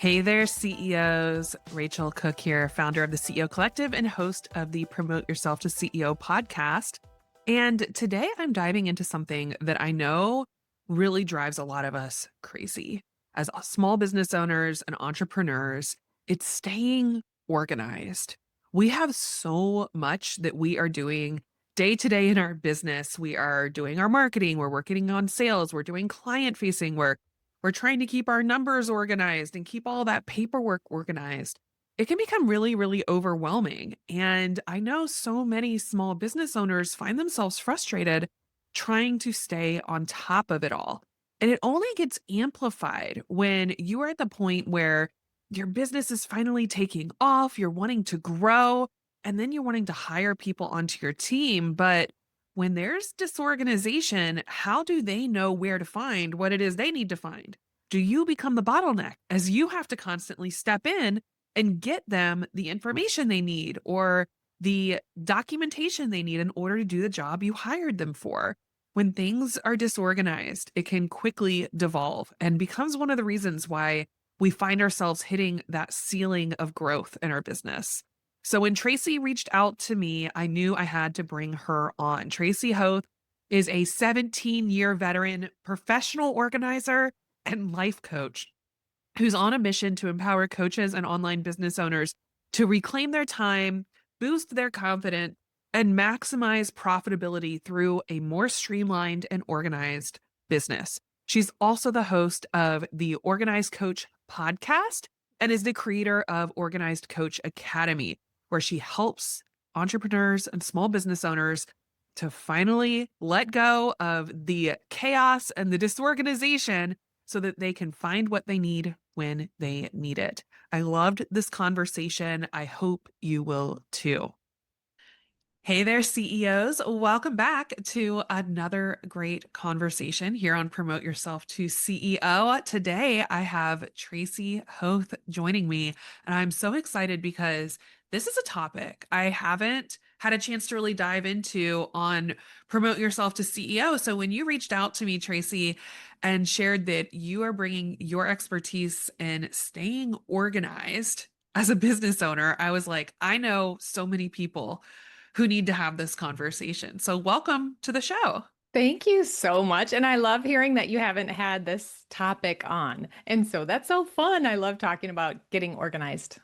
Hey there, CEOs. Rachel Cook here, founder of the CEO Collective and host of the Promote Yourself to CEO podcast. And today I'm diving into something that I know really drives a lot of us crazy. As small business owners and entrepreneurs, it's staying organized. We have so much that we are doing day to day in our business. We are doing our marketing, we're working on sales, we're doing client facing work. We're trying to keep our numbers organized and keep all that paperwork organized. It can become really, really overwhelming. And I know so many small business owners find themselves frustrated trying to stay on top of it all. And it only gets amplified when you are at the point where your business is finally taking off, you're wanting to grow, and then you're wanting to hire people onto your team. But when there's disorganization, how do they know where to find what it is they need to find? Do you become the bottleneck as you have to constantly step in and get them the information they need or the documentation they need in order to do the job you hired them for? When things are disorganized, it can quickly devolve and becomes one of the reasons why we find ourselves hitting that ceiling of growth in our business. So when Tracy reached out to me, I knew I had to bring her on. Tracy Hoth is a 17-year veteran professional organizer and life coach who's on a mission to empower coaches and online business owners to reclaim their time, boost their confidence, and maximize profitability through a more streamlined and organized business. She's also the host of the Organized Coach podcast and is the creator of Organized Coach Academy, where she helps entrepreneurs and small business owners to finally let go of the chaos and the disorganization so that they can find what they need when they need it. I loved this conversation. I hope you will too. Hey there, CEOs. Welcome back to another great conversation here on Promote Yourself to CEO. Today, I have Tracy Hoth joining me, and I'm so excited because this is a topic I haven't had a chance to really dive into on Promote Yourself to CEO. So when you reached out to me, Tracy, and shared that you are bringing your expertise in staying organized as a business owner, I was like, I know so many people who need to have this conversation. So, welcome to the show. Thank you so much. And I love hearing that you haven't had this topic on. And so that's so fun. I love talking about getting organized.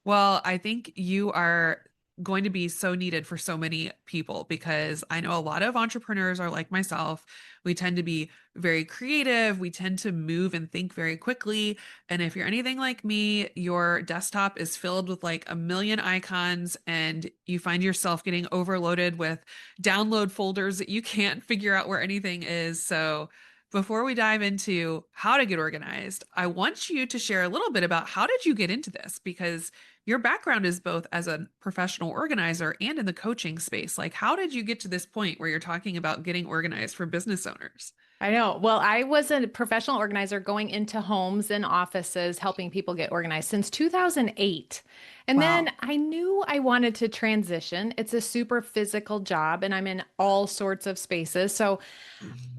Well, I think you are going to be so needed for so many people because I know a lot of entrepreneurs are like myself. We tend to be very creative. We tend to move and think very quickly. And if you're anything like me, your desktop is filled with like a million icons and you find yourself getting overloaded with download folders that you can't figure out where anything is. So, before we dive into how to get organized, I want you to share a little bit about how did you get into this? Because your background is both as a professional organizer and in the coaching space. Like, how did you get to this point where you're talking about getting organized for business owners? I know. Well, I was a professional organizer going into homes and offices, helping people get organized since 2008. And then Wow. I knew I wanted to transition. It's a super physical job, and I'm in all sorts of spaces. So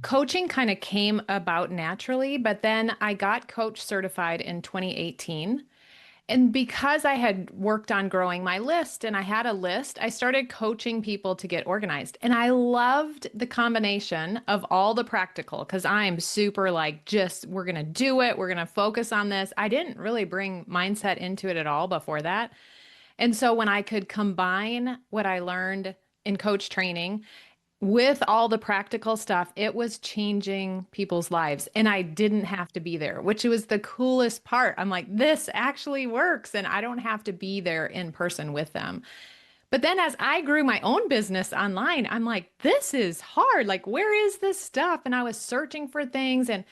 coaching kind of came about naturally, but then I got coach certified in 2018. And because I had worked on growing my list and I had a list, I started coaching people to get organized. And I loved the combination of all the practical because I'm super like, just we're going to do it. We're going to focus on this. I didn't really bring mindset into it at all before that. And so when I could combine what I learned in coach training with all the practical stuff, it was changing people's lives. And I didn't have to be there, which was the coolest part. I'm like, this actually works. And I don't have to be there in person with them. But then as I grew my own business online, I'm like, this is hard. Like, where is this stuff? And I was searching for things. And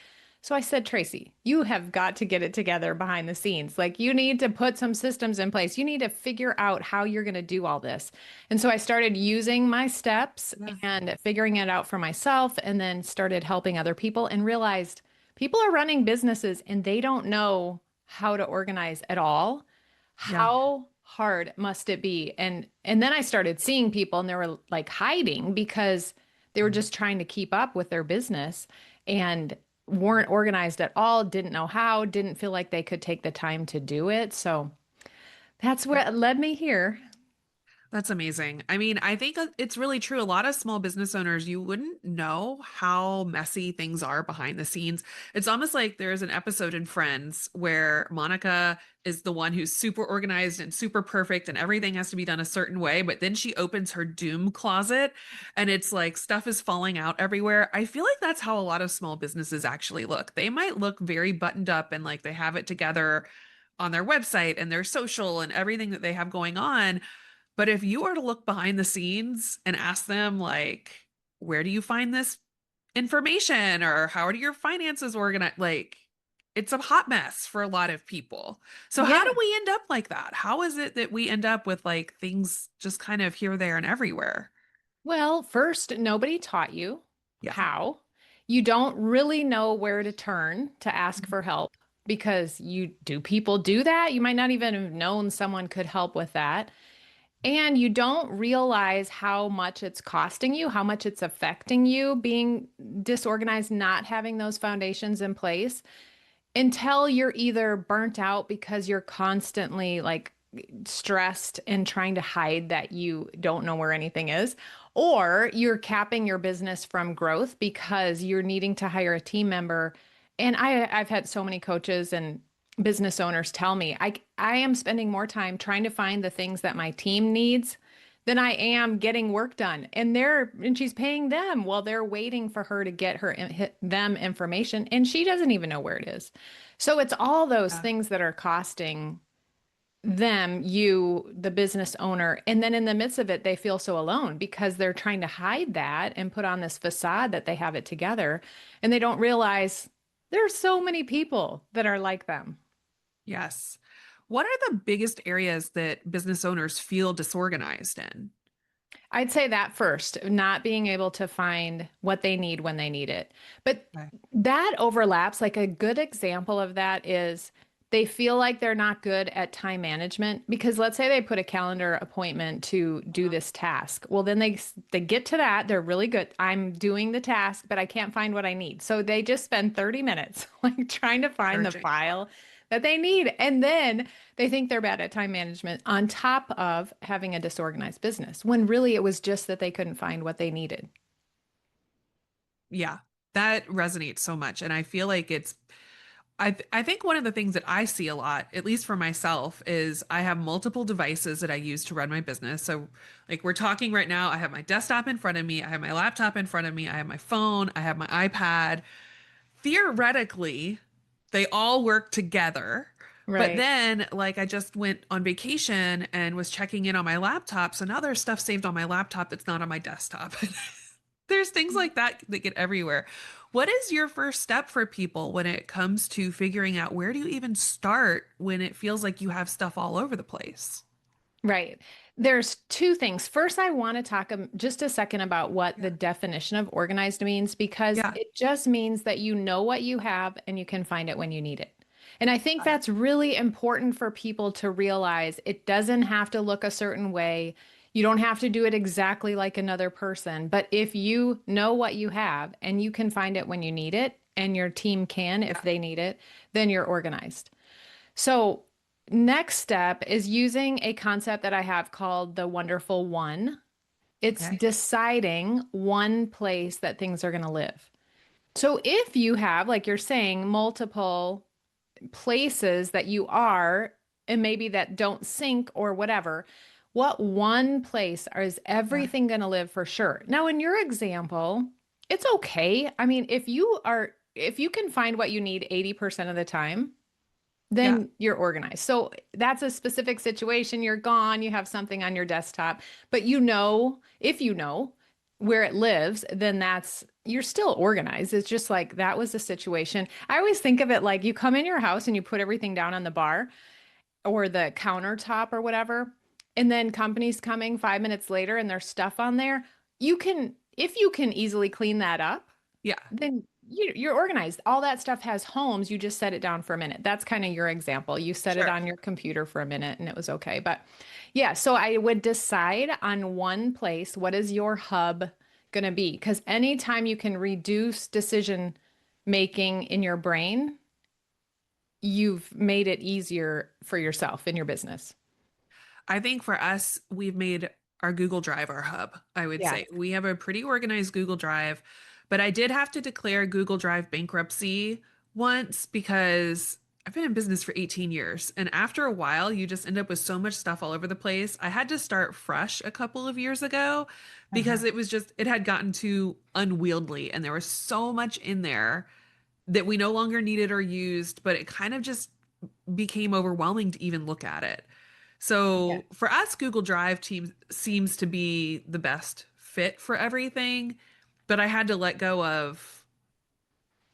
so I said, Tracy, you have got to get it together behind the scenes. Like, you need to put some systems in place. You need to figure out how you're going to do all this. And so I started using my steps Yeah. and figuring it out for myself, and then started helping other people and realized people are running businesses and they don't know how to organize at all. Yeah. How hard must it be? And then I started seeing people and they were like hiding because they were just trying to keep up with their business. And weren't organized at all, didn't know how, didn't feel like they could take the time to do it. So that's where it led me here. That's amazing. I mean, I think it's really true. A lot of small business owners, you wouldn't know how messy things are behind the scenes. It's almost like there's an episode in Friends where Monica is the one who's super organized and super perfect and everything has to be done a certain way, but then she opens her doom closet and it's like stuff is falling out everywhere. I feel like that's how a lot of small businesses actually look. They might look very buttoned up and like they have it together on their website and their social and everything that they have going on, but if you were to look behind the scenes and ask them, like, where do you find this information or how are your finances organized? Like, it's a hot mess for a lot of people. So, how do Yeah. we end up like that? How is it that we end up with like things just kind of here, there, and everywhere? Well, first, nobody taught you Yeah. how. You don't really know where to turn to ask for help because people do that? You might not even have known someone could help with that. And you don't realize how much it's costing you, how much it's affecting you being disorganized, not having those foundations in place until you're either burnt out because you're constantly like stressed and trying to hide that you don't know where anything is, or you're capping your business from growth because you're needing to hire a team member. And I've had so many coaches and business owners tell me I am spending more time trying to find the things that my team needs than I am getting work done. And she's paying them while they're waiting for her to get them information and she doesn't even know where it is. So it's all those Yeah. things that are costing them, you, the business owner. And then in the midst of it, they feel so alone because they're trying to hide that and put on this facade that they have it together. And they don't realize there's so many people that are like them. Yes. What are the biggest areas that business owners feel disorganized in? I'd say that first, not being able to find what they need when they need it. But Okay. that overlaps. Like a good example of that is they feel like they're not good at time management because let's say they put a calendar appointment to do Uh-huh. this task. Well, then they get to that, they're really good. I'm doing the task, but I can't find what I need. So they just spend 30 minutes like trying to find the Searching. file that they need. And then they think they're bad at time management on top of having a disorganized business when really it was just that they couldn't find what they needed. Yeah, that resonates so much. And I feel like I think one of the things that I see a lot, at least for myself, is I have multiple devices that I use to run my business. So, like we're talking right now, I have my desktop in front of me, I have my laptop in front of me, I have my phone, I have my iPad. Theoretically, they all work together. But Right. then, like, I just went on vacation and was checking in on my laptop. So now there's stuff saved on my laptop that's not on my desktop. There's things like that that get everywhere. What is your first step for people when it comes to figuring out where do you even start when it feels like you have stuff all over the place? Right. There's two things. First, I want to talk just a second about what the Yeah. definition of organized means because Yeah. it just means that you know what you have and you can find it when you need it. And I think Got it. that's really important for people to realize it doesn't have to look a certain way. You don't have to do it exactly like another person. But if you know what you have and you can find it when you need it, and your team can if Yeah. they need it, then you're organized. So, next step is using a concept that I have called the wonderful one. It's Okay. deciding one place that things are going to live. So, if you have, like you're saying, multiple places that you are, and maybe that don't sync or whatever, what one place is Yeah. everything going to live for sure? Now, in your example, it's okay. I mean, if you can find what you need 80% of the time, Yeah. then you're organized. So that's a specific situation. You're gone, you have something on your desktop, but if you know where it lives, then you're still organized. It's just like that was the situation. I always think of it like you come in your house and you put everything down on the bar or the countertop or whatever, and then company's coming 5 minutes later and there's stuff on there. If you can easily clean that up, Yeah. then you're organized. All that stuff has homes. You just set it down for a minute. That's kind of your example. You set it Sure. on your computer for a minute and it was okay. But yeah, so I would decide on one place, what is your hub going to be? Because anytime you can reduce decision making in your brain, you've made it easier for yourself in your business. I think for us, we've made our Google Drive our hub, I would Yeah. say. We have a pretty organized Google Drive, but I did have to declare Google Drive bankruptcy once because I've been in business for 18 years. And after a while, you just end up with so much stuff all over the place. I had to start fresh a couple of years ago because Uh-huh. it had gotten too unwieldy and there was so much in there that we no longer needed or used, but it kind of just became overwhelming to even look at it. Yeah. So for us, Google Drive team seems to be the best fit for everything, but I had to let go of,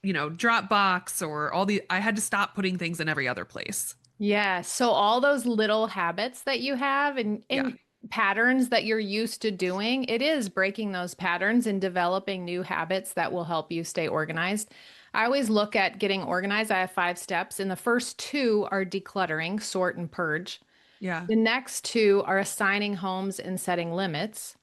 Dropbox or I had to stop putting things in every other place. Yeah. So all those little habits that you have Yeah. and patterns that you're used to doing, it is breaking those patterns and developing new habits that will help you stay organized. I always look at getting organized. I have 5 steps, and the first two are decluttering, sort and purge. Yeah. The next two are assigning homes and setting limits.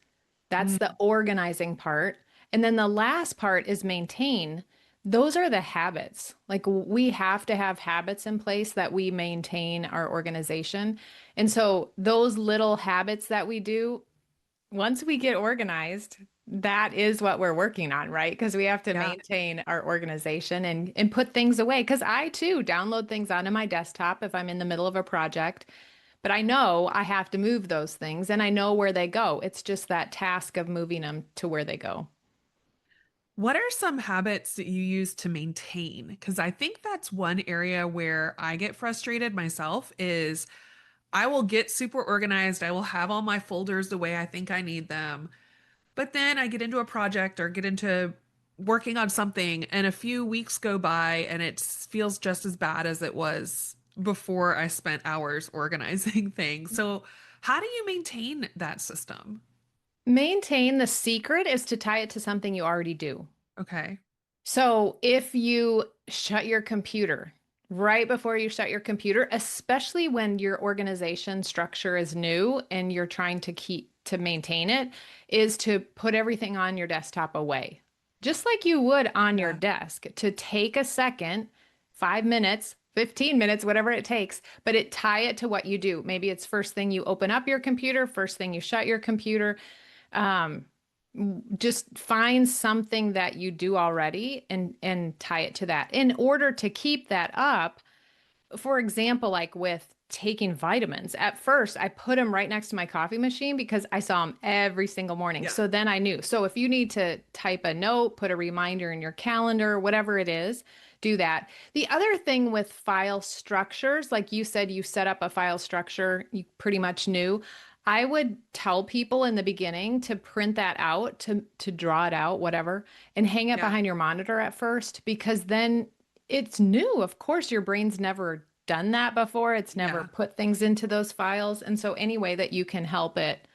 That's the Mm, organizing part. And then the last part is maintain. Those are the habits. Like we have to have habits in place that we maintain our organization. And so those little habits that we do, once we get organized, that is what we're working on, right? Because we have to yeah. maintain our organization and put things away. Because I too download things onto my desktop if I'm in the middle of a project. But I know I have to move those things and I know where they go. It's just that task of moving them to where they go. What are some habits that you use to maintain? Because I think that's one area where I get frustrated myself is I will get super organized. I will have all my folders the way I think I need them. But then I get into a project or get into working on something, and a few weeks go by and it feels just as bad as it was before I spent hours organizing things. So, how do you maintain that system? Maintain the secret is to tie it to something you already do. Okay. So if you shut your computer right before you shut your computer, especially when your organization structure is new and you're trying to maintain it, is to put everything on your desktop away. Just like you would on your Yeah. desk, to take a second, 5 minutes, 15 minutes, whatever it takes, but tie it to what you do. Maybe it's first thing you open up your computer, first thing you shut your computer. Um, just find something that you do already and tie it to that. In order to keep that up, for example, like with taking vitamins, at first I put them right next to my coffee machine because I saw them every single morning. Yeah. So then I knew. So if you need to type a note, put a reminder in your calendar, whatever it is, do that. The other thing with file structures, like you said, you set up a file structure, you pretty much knew. I would tell people in the beginning to print that out, to draw it out, whatever, and hang it Yeah. behind your monitor at first because then it's new. Of course, your brain's never done that before. It's never Yeah. put things into those files. And so, any way that you can help it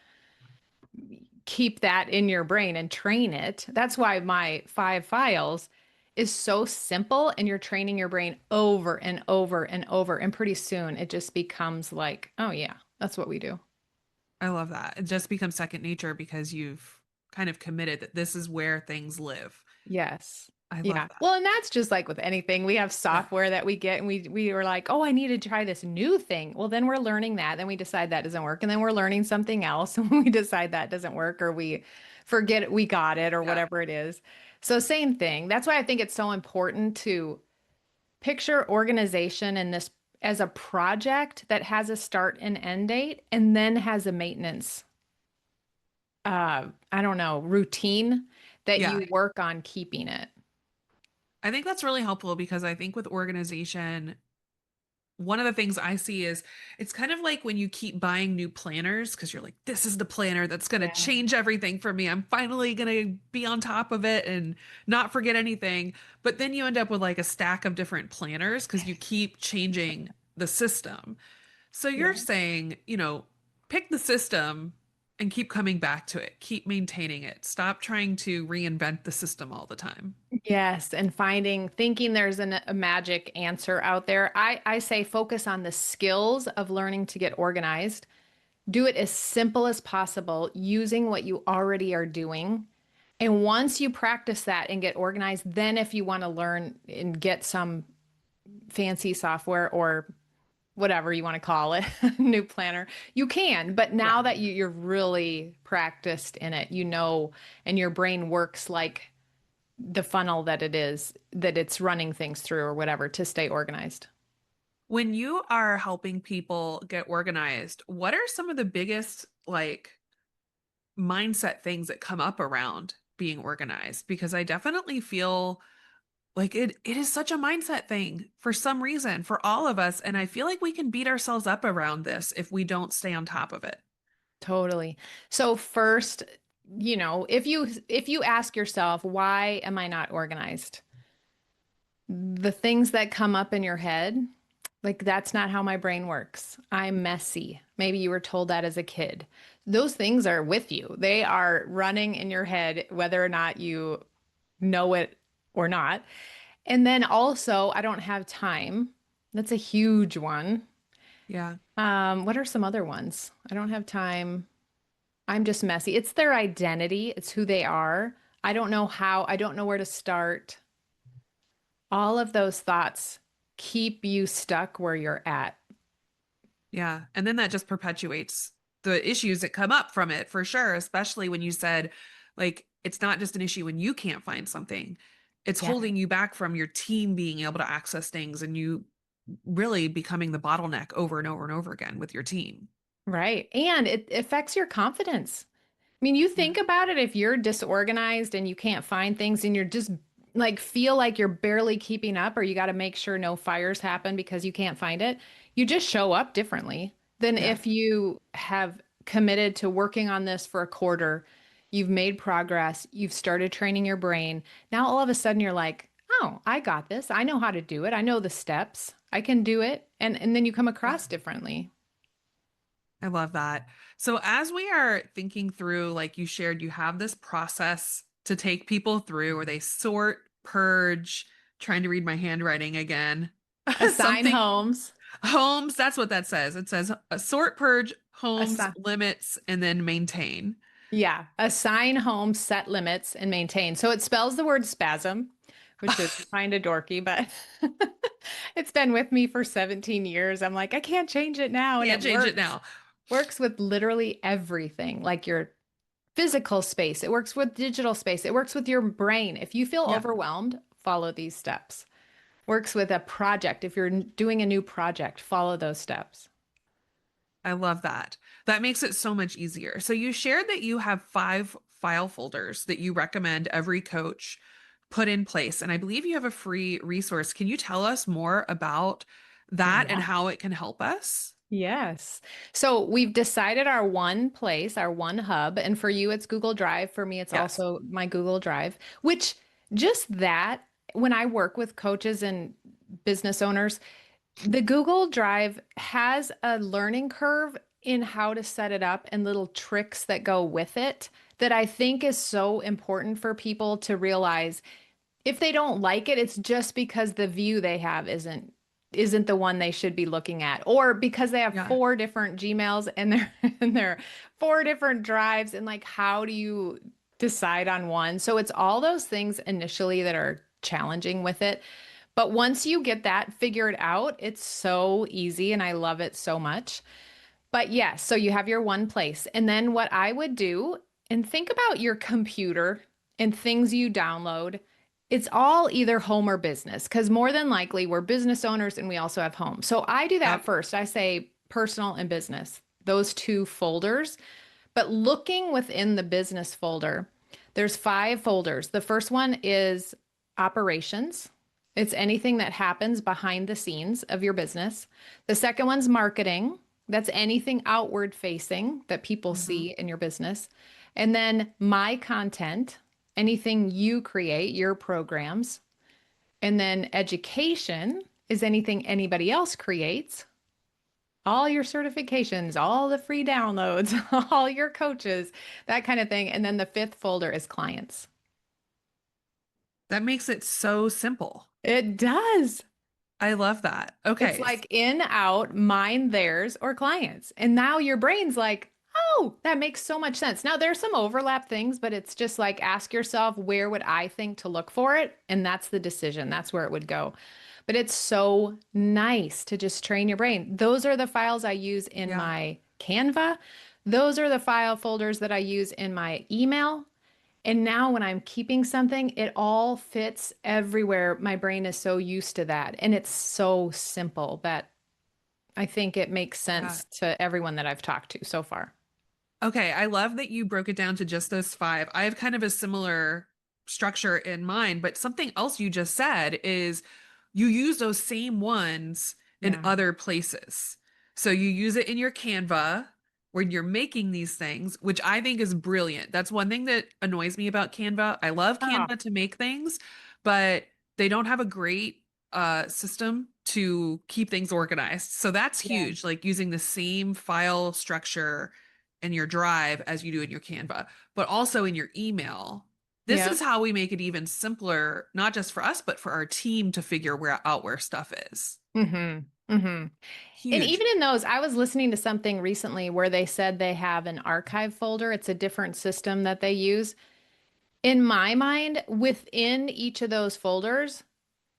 keep that in your brain and train it. That's why my 5 files is so simple, and you're training your brain over and over and over. And pretty soon it just becomes like, oh, yeah, that's what we do. I love that. It just becomes second nature because you've kind of committed that this is where things live. Yes. I love Yeah. that. Well, and that's just like with anything. We have Yeah. software that we get and we were like, "Oh, I need to try this new thing." Well, then we're learning that, then we decide that doesn't work, and then we're learning something else and we decide that doesn't work or we forget we got it or Yeah. whatever it is. So same thing. That's why I think it's so important to picture organization in this as a project that has a start and end date and then has a maintenance I don't know, routine that Yeah. you work on keeping it. I think that's really helpful because I think with organization, one of the things I see is it's kind of like when you keep buying new planners because you're like, this is the planner that's going to Yeah. change everything for me. I'm finally going to be on top of it and not forget anything. But then you end up with like a stack of different planners because you keep changing the system. So you're Yeah. saying, pick the system and keep coming back to it, keep maintaining it. Stop trying to reinvent the system all the time. Yes, and thinking there's a magic answer out there. I say focus on the skills of learning to get organized. Do it as simple as possible using what you already are doing. And once you practice that and get organized, then if you want to learn and get some fancy software or whatever you want to call it, new planner, you can. But Yeah. now that you're really practiced in it, you know, and your brain works like the funnel that it is, that it's running things through or whatever to stay organized. When you are helping people get organized, what are some of the biggest like mindset things that come up around being organized? Because I definitely feel like it is such a mindset thing for some reason for all of us. And I feel like we can beat ourselves up around this if we don't stay on top of it. Totally. So first, if you ask yourself, why am I not organized? The things that come up in your head, like that's not how my brain works. I'm messy. Maybe you were told that as a kid. Those things are with you. They are running in your head, whether or not you know it or not. And then also, I don't have time. That's a huge one. Yeah. What are some other ones? I don't have time. I'm just messy. It's their identity, it's who they are. I don't know how, I don't know where to start. All of those thoughts keep you stuck where you're at. Yeah. And then that just perpetuates the issues that come up from it for sure, especially when you said, like, it's not just an issue when you can't find something, it's Yeah. holding you back from your team being able to access things and you really becoming the bottleneck over and over and over again with your team. Right. And it affects your confidence. I mean, you Yeah. think about it, if you're disorganized and you can't find things and you're just like feel like you're barely keeping up or you got to make sure no fires happen because you can't find it, you just show up differently than Yeah. if you have committed to working on this for a quarter, you've made progress, you've started training your brain. Now all of a sudden you're like, "Oh, I got this. I know how to do it. I know the steps. I can do it." And then you come Yeah. across differently. I love that. So as we are thinking through, like you shared, you have this process to take people through where they sort, purge, trying to read my handwriting again. Assign Something homes. homes, that's what that says. It says sort, purge, homes, Assign. limits, and then maintain. Yeah, assign home, set limits, and maintain. So it spells the word spasm, which is kind of dorky, but it's been with me for 17 years. I'm like, I can't change it now. And Can't it change it works. now. Works with literally everything, like your physical space. It works with digital space. It works with your brain. If you feel Yeah. overwhelmed, follow these steps. Works with a project. If you're doing a new project, follow those steps. I love that. That makes it so much easier. So you shared that you have 5 file folders that you recommend every coach put in place. And I believe you have a free resource. Can you tell us more about that and Yeah. how it can help us? Yes. So we've decided our one place, our one hub. And for you, it's Google Drive. For me, it's Yes. also my Google Drive, which just that, when I work with coaches and business owners, the Google Drive has a learning curve in how to set it up and little tricks that go with it that I think is so important for people to realize. If they don't like it, it's just because the view they have isn't the one they should be looking at, or because they have Yeah. four different Gmails and they're and they're four different drives, and like how do you decide on one? So it's all those things initially that are challenging with it. But once you get that figured out, it's so easy and I love it so much. But yes, so you have your one place. And then what I would do, and think about your computer and things you download. It's all either home or business, because more than likely we're business owners and we also have home. So I do that Yep. first. I say personal and business, those two folders. But looking within the business folder, there's 5 folders. The first one is operations. It's anything that happens behind the scenes of your business. The second one's marketing. That's anything outward facing that people Mhm. see in your business. And then my content, anything you create, your programs. And then education is anything anybody else creates, all your certifications, all the free downloads, all your coaches, that kind of thing. And then the fifth folder is clients. That makes it so simple. It does. I love that. It's Okay. like in, out, mine, theirs, or clients. And now your brain's like, Oh, that makes so much sense. Now, there's some overlap things, but it's just like ask yourself, where would I think to look for it? And that's the decision. That's where it would go. But it's so nice to just train your brain. Those are the files I use in Yeah. my Canva. Those are the file folders that I use in my email. And now when I'm keeping something, it all fits everywhere. My brain is so used to that. And it's so simple that I think it makes Yeah. sense to everyone that I've talked to so far. Okay, I love that you broke it down to just those five. I have kind of a similar structure in mind, but something else you just said is you use those same ones in Yeah. other places. So you use it in your Canva when you're making these things, which I think is brilliant. That's one thing that annoys me about Canva. I love Oh, Canva to make things, but they don't have a great system to keep things organized. So that's yeah. huge, like using the same file structure in your drive as you do in your Canva, but also in your email. This Yeah. is how we make it even simpler, not just for us, but for our team to figure out where stuff is. Mm-hmm. Mm-hmm. And Huge. even in those, I was listening to something recently where they said they have an archive folder. It's a different system that they use. In my mind, within each of those folders,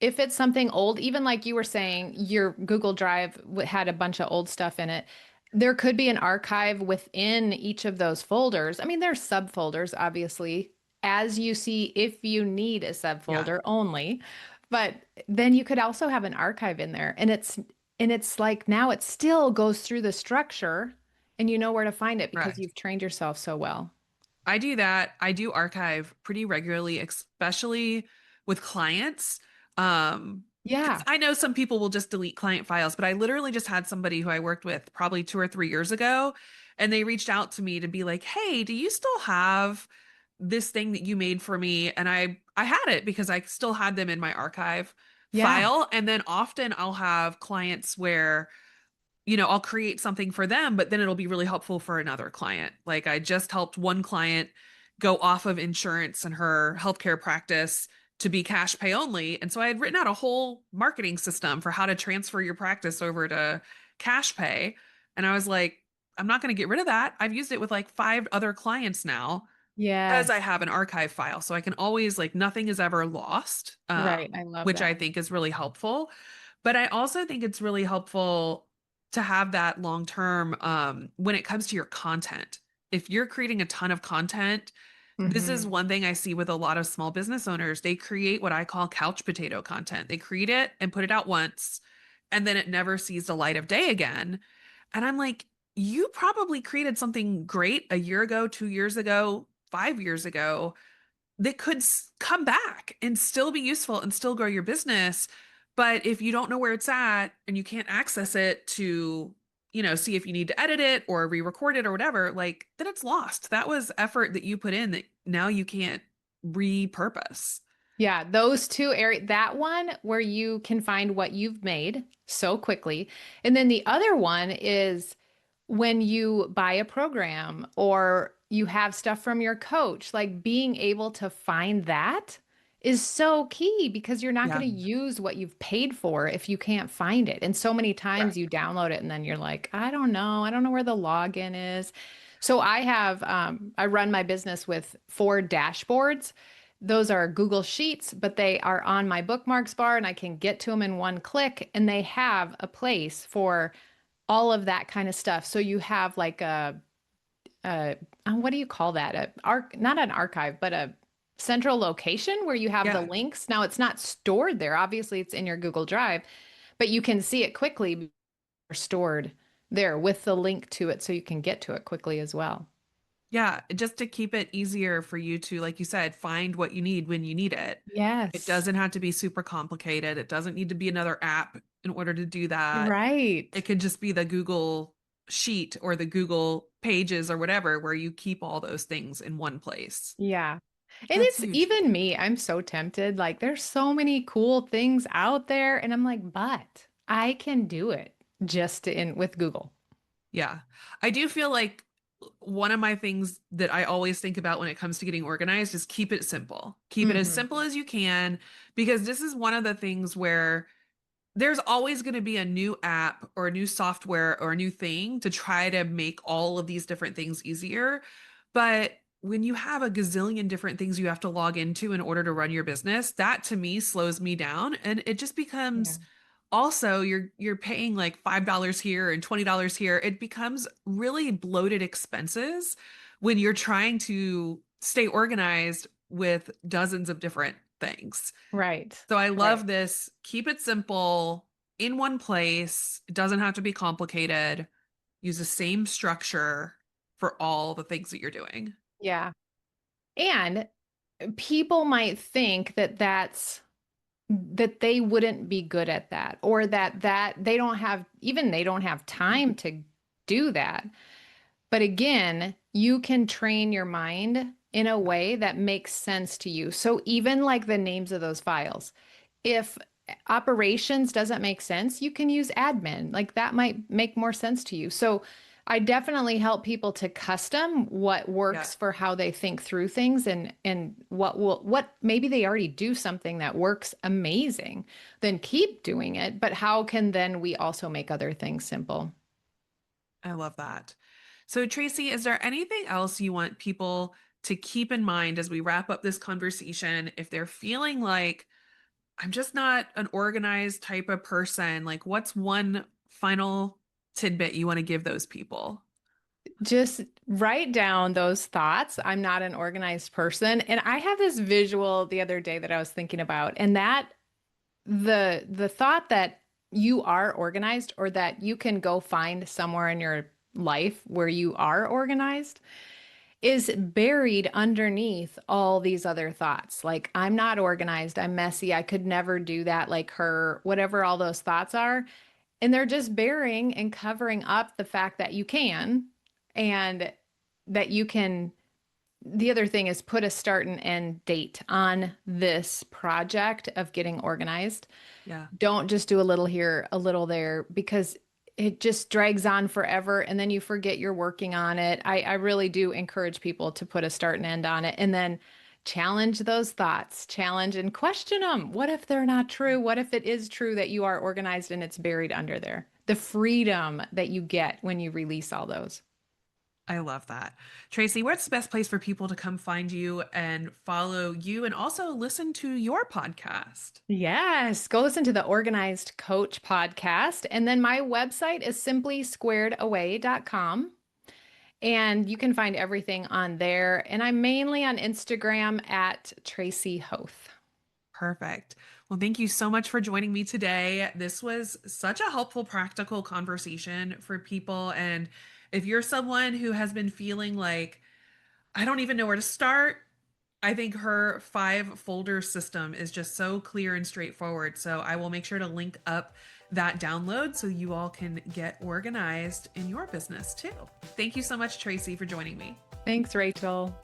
if it's something old, even like you were saying, your Google Drive had a bunch of old stuff in it, there could be an archive within each of those folders. I mean, there's subfolders, obviously, as you see if you need a Yeah, subfolder only. But then you could also have an archive in there. And it's like now it still goes through the structure and you know where to find it because correct. you've trained yourself so well. I do that. I do archive pretty regularly, especially with clients. Because Yeah. I know some people will just delete client files, but I literally just had somebody who I worked with probably 2 or 3 years ago, and they reached out to me to be like, "Hey, do you still have this thing that you made for me?" And I had it because I still had them in my archive Yeah. file. And then often I'll have clients where I'll create something for them, but then it'll be really helpful for another client. Like I just helped one client go off of insurance and her healthcare practice to be cash pay only. And so I had written out a whole marketing system for how to transfer your practice over to cash pay. And I was like, I'm not going to get rid of that. I've used it with like five other clients now because I Yes. have an archive file. So I can always, like, nothing is ever lost, Right. I love which I that. think is really helpful. But I also think it's really helpful to have that long term when it comes to your content. If you're creating a ton of content, this is Hmm. one thing I see with a lot of small business owners. They create what I call couch potato content. They create it and put it out once, and then it never sees the light of day again. And I'm like, you probably created something great a year ago, 2 years ago, 5 years ago that could come back and still be useful and still grow your business. But if you don't know where it's at and you can't access it to, see if you need to edit it or re-record it or whatever, like then it's lost. That was effort that you put in that now you can't repurpose. Yeah, those two areas, that one where you can find what you've made so quickly. And then the other one is when you buy a program or you have stuff from your coach, like being able to find that is so key because you're not going Yeah, to use what you've paid for if you can't find it. And so many times correct. you download it and then you're like, I don't know. I don't know where the login is. So I run my business with 4 dashboards. Those are Google Sheets, but they are on my bookmarks bar and I can get to them in one click. And they have a place for all of that kind of stuff. So you have like a what do you call that? Not an archive, but a central location where you have the Yeah. links. Now it's not stored there. Obviously, it's in your Google Drive, but you can see it quickly stored there with the link to it so you can get to it quickly as well. Yeah, just to keep it easier for you to, like you said, find what you need when you need it. It Yes. doesn't have to be super complicated. It doesn't need to be another app in order to do that. Right. It could just be the Google Sheet or the Google Pages or whatever, where you keep all those things in one place. Yeah. And That's it's huge. even me. I'm so tempted. Like, there's so many cool things out there. And I'm like, but I can do it just in with Google. Yeah. I do feel like one of my things that I always think about when it comes to getting organized is keep it simple. Keep it as Hmm. simple as you can, because this is one of the things where there's always going to be a new app or a new software or a new thing to try to make all of these different things easier. But when you have a gazillion different things you have to log into in order to run your business, that to me slows me down. And it just Yeah. becomes also you're paying like $5 here and $20 here. It becomes really bloated expenses when you're trying to stay organized with dozens of different things. Right. So I Right. love this. Keep it simple in one place. It doesn't have to be complicated. Use the same structure for all the things that you're doing. Yeah. And people might think that that they wouldn't be good at that, or that they don't have time to do that. But again, you can train your mind in a way that makes sense to you. So even like the names of those files, if operations doesn't make sense, you can use admin. Like that might make more sense to you. So I definitely help people to custom what Yeah, works for how they think through things, and what maybe they already do something that works amazing, then keep doing it. But how can then we also make other things simple? I love that. So, Tracy, is there anything else you want people to keep in mind as we wrap up this conversation? If they're feeling like I'm just not an organized type of person, like what's one final tidbit you want to give those people? Just write down those thoughts. I'm not an organized person. And I had this visual the other day that I was thinking about, and that the thought that you are organized, or that you can go find somewhere in your life where you are organized, is buried underneath all these other thoughts. Like, I'm not organized, I'm messy, I could never do that like her, whatever all those thoughts are. And they're just burying and covering up the fact that you can, and that you can. The other thing is put a start and end date on this project of getting organized. Yeah, Don't just do a little here, a little there, because it just drags on forever and then you forget you're working on it. I really do encourage people to put a start and end on it, and then challenge those thoughts, challenge and question them. What if they're not true? What if it is true that you are organized and it's buried under there? The freedom that you get when you release all those. I love that. Tracy, where's the best place for people to come find you and follow you and also listen to your podcast? Yes, go listen to the Organized Coach podcast. And then my website is simply squaredaway.com. And you can find everything on there. And I'm mainly on Instagram at Tracy Hoth. Perfect. Well, thank you so much for joining me today. This was such a helpful, practical conversation for people. And if you're someone who has been feeling like, I don't even know where to start, I think her 5 folder system is just so clear and straightforward. So I will make sure to link up that download so you all can get organized in your business too. Thank you so much, Tracy, for joining me. Thanks, Rachel.